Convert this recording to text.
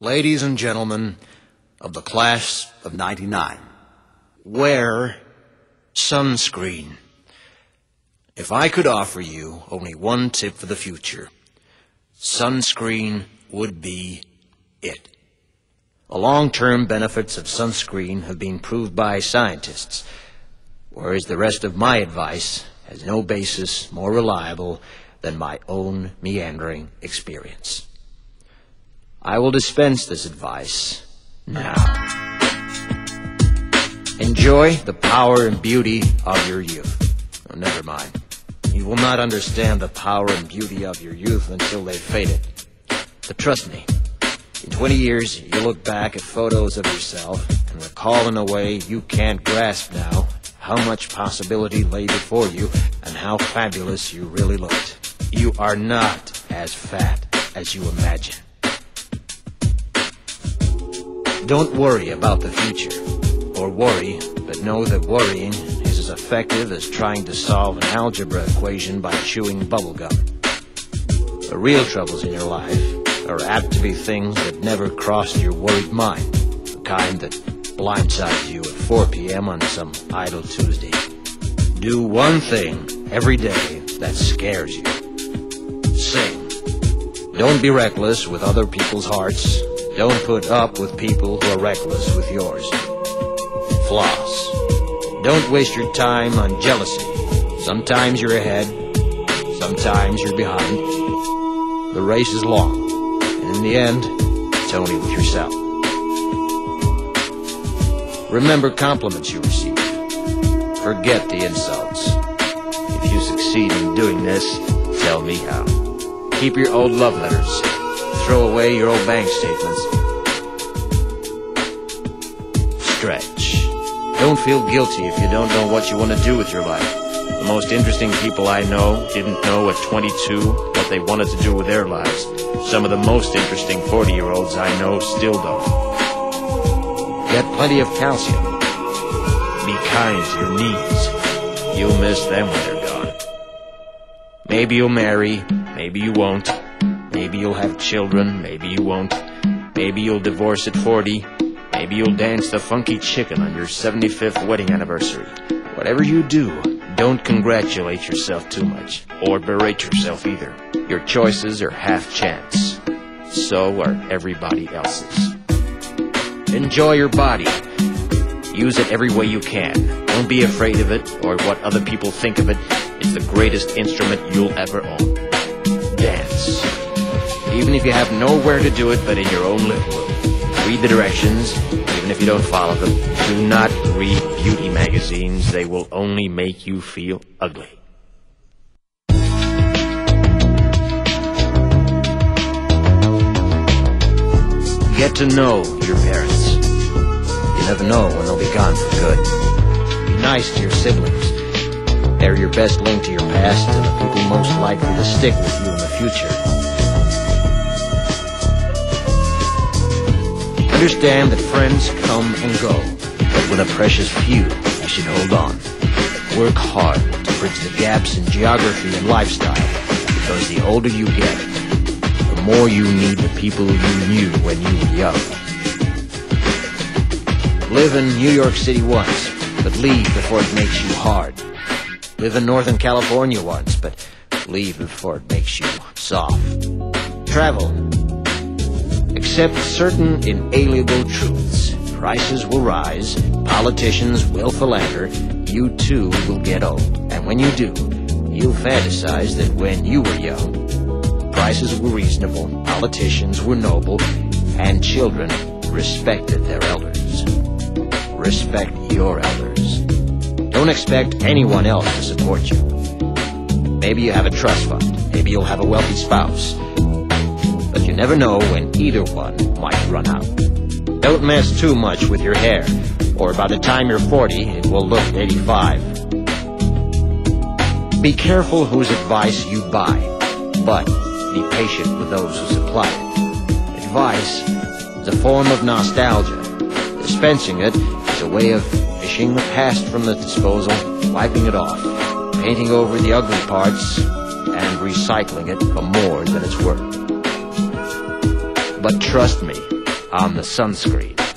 Ladies and gentlemen of the class of '99, wear sunscreen. If I could offer you only one tip for the future, sunscreen would be it. The long-term benefits of sunscreen have been proved by scientists, whereas the rest of my advice has no basis more reliable than my own meandering experience. I will dispense this advice now. Enjoy the power and beauty of your youth. Oh, never mind. You will not understand the power and beauty of your youth until they've faded. But trust me, in 20 years, you'll look back at photos of yourself and recall in a way you can't grasp now how much possibility lay before you and how fabulous you really looked. You are not as fat as you imagine. Don't worry about the future, or worry, but know that worrying is as effective as trying to solve an algebra equation by chewing bubblegum. The real troubles in your life are apt to be things that never crossed your worried mind, the kind that blindsides you at 4 p.m. on some idle Tuesday. Do one thing every day that scares you. Sing. Don't be reckless with other people's hearts. Don't put up with people who are reckless with yours. Floss. Don't waste your time on jealousy. Sometimes you're ahead, sometimes you're behind. The race is long, and in the end, it's only with yourself. Remember compliments you receive. Forget the insults. If you succeed in doing this, tell me how. Keep your old love letters. Throw away your old bank statements. Stretch. Don't feel guilty if you don't know what you want to do with your life. The most interesting people I know didn't know at 22 what they wanted to do with their lives. Some of the most interesting 40-year-olds I know still don't. Get plenty of calcium. Be kind to your knees. You'll miss them when they're gone. Maybe you'll marry, maybe you won't. Maybe you'll have children, maybe you won't. Maybe you'll divorce at 40. Maybe you'll dance the funky chicken on your 75th wedding anniversary. Whatever you do, don't congratulate yourself too much, or berate yourself either. Your choices are half chance. So are everybody else's. Enjoy your body. Use it every way you can. Don't be afraid of it, or what other people think of it. It's the greatest instrument you'll ever own. Dance. Even if you have nowhere to do it but in your own living room. Read the directions, even if you don't follow them. Do not read beauty magazines. They will only make you feel ugly. Get to know your parents. You never know when they'll be gone for good. Be nice to your siblings. They're your best link to your past and the people most likely to stick with you in the future. Understand that friends come and go, but with a precious few, you should hold on. Work hard to bridge the gaps in geography and lifestyle, because the older you get, the more you need the people you knew when you were young. Live in New York City once, but leave before it makes you hard. Live in Northern California once, but leave before it makes you soft. Travel. Accept certain inalienable truths. Prices will rise, politicians will philander, you too will get old. And when you do, you'll fantasize that when you were young, prices were reasonable, politicians were noble, and children respected their elders. Respect your elders. Don't expect anyone else to support you. Maybe you have a trust fund, maybe you'll have a wealthy spouse. But you never know when either one might run out. Don't mess too much with your hair, or by the time you're 40, it will look 85. Be careful whose advice you buy, but be patient with those who supply it. Advice is a form of nostalgia. Dispensing it is a way of fishing the past from the disposal, wiping it off, painting over the ugly parts, and recycling it for more than it's worth. But trust me, on the sunscreen.